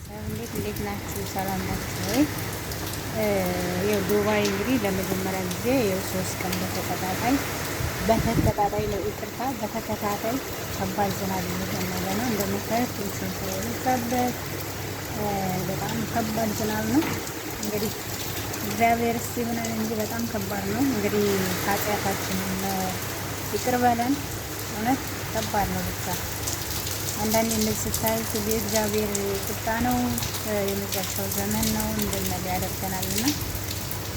እንዴት ናችሁ? ሰላም ናችሁ ወይ? ዱባይ እንግዲህ ለመጀመሪያ ጊዜ የ3 ቀን በተከታታይ ነው፣ ይቅርታ በተከታታይ ከባድ ዝናብ እየዘነበ ነው። እንደምታዩት ትንሽን ስለበዛበት በጣም ከባድ ዝናብ ነው። እንግዲህ እግዚአብሔር ይሁነን እንጂ በጣም ከባድ ነው። እንግዲህ ኃጢአታችንን ይቅር በለን። እውነት ከባድ ነው። ብቻ አንዳንዴ እንደዚህ ስታዩት የእግዚአብሔር ቁጣ ነው፣ የመጨረሻው ዘመን ነው እንድንል ያደርገናል። እና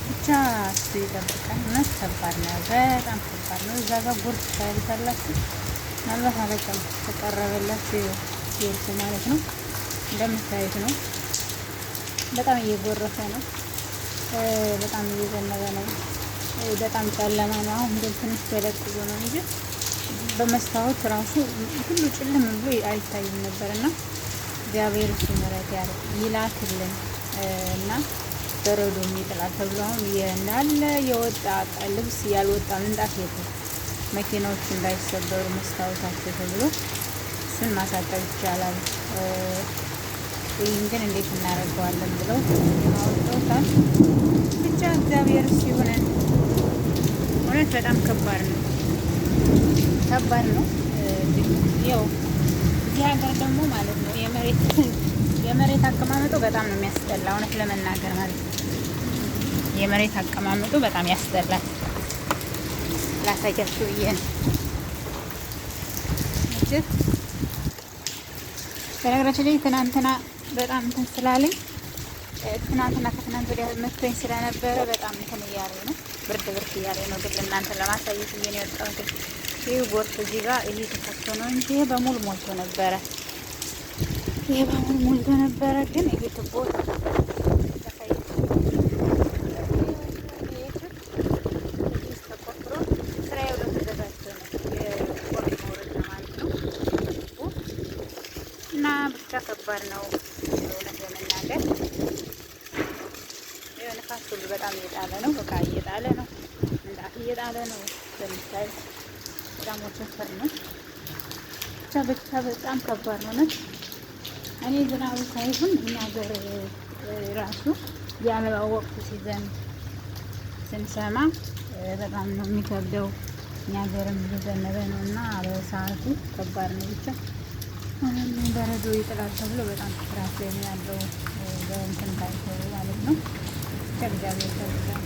ብቻ እሱ ይጠብቀን። እውነት ከባድ ነው፣ በጣም ከባድ ነው። እዛ ጋር ጉርድ ታያላችሁ። ምናልባት አለቀም ተቀረበላችሁ ሲልኩ ማለት ነው። እንደምታዩት ነው። በጣም እየጎረፈ ነው። በጣም እየዘነበ ነው። በጣም ጨለማ ነው። አሁን ግን ትንሽ ገለጥ ብሎ ነው እንጂ በመስታወት ራሱ ሁሉ ጭልም ብሎ አይታይም ነበር። እና እግዚአብሔር እሱ ምሕረት ይላክልን እና በረዶ ይጥላል ተብሎ አሁን እንዳለ የወጣ ልብስ ያልወጣ ምንጣፍ የለም፣ መኪናዎች እንዳይሰበሩ መስታወታቸው ተብሎ እሱን ማሳጠብ ይቻላል። ይህን ግን እንዴት እናደርገዋለን ብለው አውጥተውታል። ብቻ እግዚአብሔር ሲሆነን እውነት በጣም ከባድ ነው። ያው እዚህ ሀገር ደግሞ ማለት ነው የመሬት አቀማመጡ በጣም ነው የሚያስጠላ። እውነት ለመናገር ማለት ነው የመሬት አቀማመጡ በጣም ያስጠላል። ላሳያችሁ ብዬ ነው። በነገራችን ላይ ትናንትና በጣም እንትን ስላለኝ ትናንትና ከትናንት ወዲያ መጥቶኝ ስለነበረ በጣም እንትን እያለኝ ነው፣ ብርድ እያለኝ ነው። ግን ለእናንተ ለማሳየት ብዬ ነው የወጣሁት። ይህ ጎርፍ እዚህ ጋር ይሄ ተከፍቶ ነው እንጂ ይሄ በሙሉ ሞልቶ ነበረ። ግን ይሄ ትቦ ተቆፍሮ ስራዬ ብሎ ተዘጋጅቶ ነው የጎርፍ መውረድ ማለት ነው እና ብቻ ከባድ ነው እውነት ለመናገር። ንፋስ ሁሉ በጣም እየጣለ ነው፣ በቃ እየጣለ ነው፣ ምንጣፍ እየጣለ ነው። በምሳሌ በጣም ወቸፈር ነው። ብቻ በጣም ከባድ ነው። እኔ ዝናቡ ሳይሆን እኛ ሀገር ራሱ የአበባ ወቅቱ ሲዘንብ ስንሰማ በጣም ነው የሚከብደው። እኛ ሀገርም እየዘነበ ነው እና በሰዓቱ ከባድ ነው። ብቻ በረዶ ይጥላል ተብሎ በጣም ፍራፍ ላይ ነው ያለው በእንትን ታይቶ ማለት ነው። እግዚአብሔር ይመስገን።